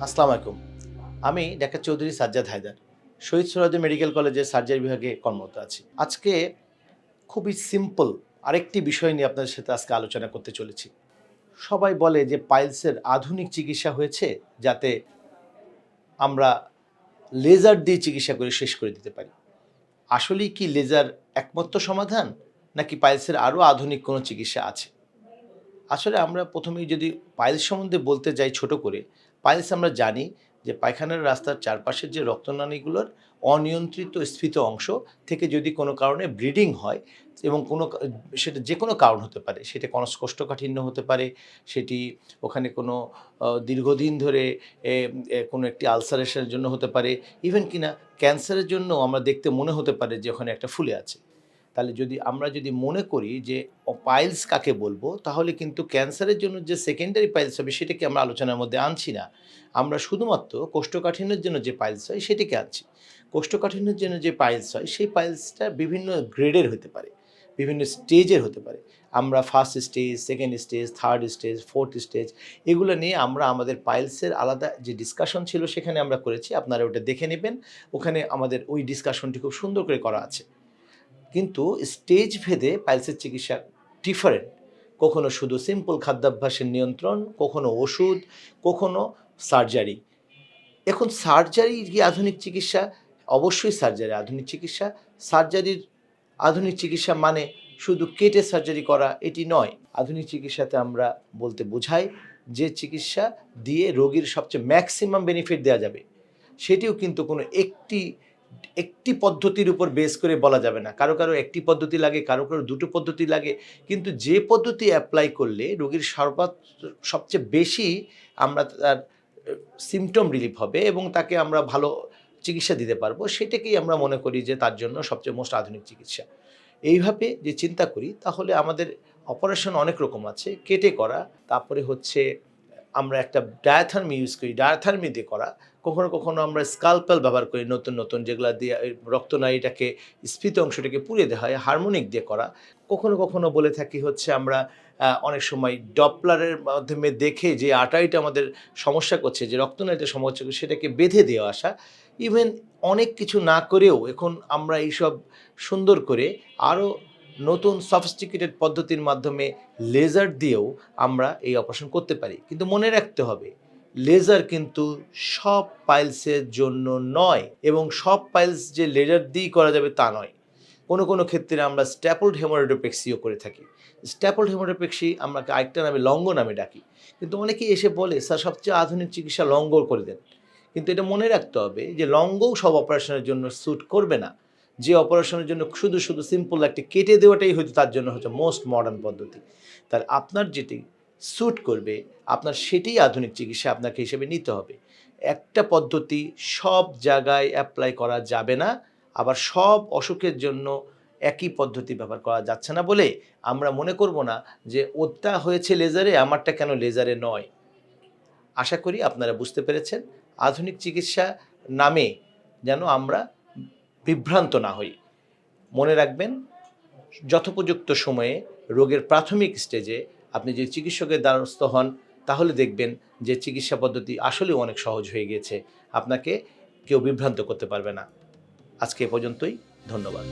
আসসালামু আলাইকুম। আমি ডাক্তার চৌধুরী সাজ্জাদ হায়দার, শহীদ সোহরাওয়ার্দী মেডিকেল কলেজের সার্জারি বিভাগে কর্মরত আছি। আজকে খুবই সিম্পল আরেকটি বিষয় নিয়ে আপনাদের সাথে আজকে আলোচনা করতে চলেছি। সবাই বলে যে পাইলসের আধুনিক চিকিৎসা হয়েছে যাতে আমরা লেজার দিয়ে চিকিৎসা করে শেষ করে দিতে পারি। আসলেই কি লেজার একমাত্র সমাধান, নাকি পাইলসের আরও আধুনিক কোনো চিকিৎসা আছে? আসলে আমরা প্রথমেই যদি পাইলস সম্বন্ধে বলতে যাই ছোট করে, পাইলস আমরা জানি যে পায়খানার রাস্তার চারপাশের যে রক্তনালীগুলোর অনিয়ন্ত্রিত স্ফীত অংশ থেকে যদি কোনো কারণে ব্লিডিং হয় এবং সেটা যে কোনো কারণ হতে পারে, সেটা কোষ্ঠকাঠিন্য হতে পারে, সেটি ওখানে কোনো দীর্ঘদিন ধরে কোনো একটি আলসারেশনের জন্য হতে পারে, ইভেন কিনা ক্যান্সারের জন্য আমরা দেখতে মনে হতে পারে যে ওখানে একটা ফুলে আছে। তাহলে আমরা যদি মনে করি যে পাইলস কাকে বলবো, তাহলে কিন্তু ক্যান্সারের জন্য যে সেকেন্ডারি পাইলস হবে সেটাকে আমরা আলোচনার মধ্যে আনছি না। আমরা শুধুমাত্র কোষ্ঠকাঠিন্যের জন্য যে পাইলস হয় সেটিকে আনছি। কোষ্ঠকাঠিন্যের জন্য যে পাইলস হয় সেই পাইলসটা বিভিন্ন গ্রেডের হতে পারে, বিভিন্ন স্টেজের হতে পারে। আমরা first stage, second stage, third stage, fourth stage এগুলো নিয়ে আমরা আমাদের পাইলসের আলাদা যে ডিসকাশন ছিল সেখানে আমরা করেছি। আপনারা ওটা দেখে নেবেন। ওখানে আমাদের ওই ডিসকাশনটি খুব সুন্দর করে করা আছে। কিন্তু স্টেজ ভেদে পাইলসের চিকিৎসা ডিফারেন্ট। কখনো শুধু সিম্পল খাদ্যাভ্যাসের নিয়ন্ত্রণ, কখনো ওষুধ, কখনো সার্জারি। এখন সার্জারি কি আধুনিক চিকিৎসা? অবশ্যই সার্জারি আধুনিক চিকিৎসা। সার্জারির আধুনিক চিকিৎসা মানে শুধু কেটে সার্জারি করা এটি নয়। আধুনিক চিকিৎসাতে আমরা বলতে বোঝাই যে চিকিৎসা দিয়ে রোগীর সবচেয়ে ম্যাক্সিমাম বেনিফিট দেওয়া যাবে। সেটিও কিন্তু কোনো একটি পদ্ধতির উপর বেস করে বলা যাবে না। কারো, কারো একটি পদ্ধতি লাগে, কারো, কারো দুটো পদ্ধতি লাগে। কিন্তু যে পদ্ধতি অ্যাপ্লাই করলে রোগীর সবচেয়ে বেশি আমরা তার সিম্পটম রিলিফ হবে এবং তাকে আমরা ভালো চিকিৎসা দিতে পারবো, সেটাকেই আমরা মনে করি যে তার জন্য সবচেয়ে মোস্ট আধুনিক চিকিৎসা। এইভাবে যে চিন্তা করি তাহলে আমাদের অপারেশন অনেক রকম আছে। কেটে করা, তারপরে হচ্ছে আমরা একটা ডায়াথার্মি ইউজ করি, ডায়াথার্মি দিয়ে করা। কখনো, কখনো আমরা স্কালপেল ব্যবহার করি নতুন, নতুন যেগুলা দিয়ে রক্তনালীটাকে স্ফীত অংশটাকে পুড়িয়ে দেওয়া হয়, হারমোনিক দিয়ে করা। কখনো, কখনো বলে থাকি হচ্ছে আমরা অনেক সময় ডপলারের মাধ্যমে দেখে যে আর্টারিটা আমাদের সমস্যা করছে, যে রক্তনালীতে সমস্যা করছে সেটাকে বেঁধে দিয়ে আসা। ইভেন অনেক কিছু না করেও এখন আমরা এইসব সুন্দর করে আরও নতুন সফিস্টিকেটেড পদ্ধতির মাধ্যমে লেজার দিয়েও আমরা এই অপারেশন করতে পারি। কিন্তু মনে রাখতে হবে, লেজার কিন্তু সব পাইলসের জন্য নয় এবং সব পাইলস যে লেজার দিয়েই করা যাবে তা নয়। কোনো, কোনো ক্ষেত্রে আমরা স্ট্যাপলড হেমোরেডোপেক্সিও করে থাকি। স্ট্যাপলড হেমোরেডোপেক্সি আমরা আরেকটা নামে লঙ্গ নামে ডাকি। কিন্তু অনেকেই এসে বলে, "স্যার সবচেয়ে আধুনিক চিকিৎসা লঙ্গ করে দেন।" কিন্তু এটা মনে রাখতে হবে যে লঙ্গও সব অপারেশনের জন্য স্যুট করবে না। যে অপারেশনের জন্য শুধু, শুধু সিম্পল একটা কেটে দেওয়াটাই হয়তো তার জন্য হচ্ছে মোস্ট মডার্ন পদ্ধতি। তার আপনার যেটি স্যুট করবে, আপনার সেটিই আধুনিক চিকিৎসা আপনাকে হিসেবে নিতে হবে। একটা পদ্ধতি সব জায়গায় অ্যাপ্লাই করা যাবে না, আবার সব অসুখের জন্য একই পদ্ধতি ব্যবহার করা যাচ্ছে না বলে আমরা মনে করব না যে ওরটা হয়েছে লেজারে, আমারটা কেন লেজারে নয়। আশা করি আপনারা বুঝতে পেরেছেন। আধুনিক চিকিৎসা নামে যেন আমরা বিভ্রান্ত না হই। মনে রাখবেন, যথোপযুক্ত সময়ে রোগের প্রাথমিক স্টেজে আপনি যদি চিকিৎসকের দ্বারস্থ হন, তাহলে দেখবেন যে চিকিৎসা পদ্ধতি আসলেও অনেক সহজ হয়ে গিয়েছে। আপনাকে কেউ বিভ্রান্ত করতে পারবে না। আজকে এ পর্যন্তই। ধন্যবাদ।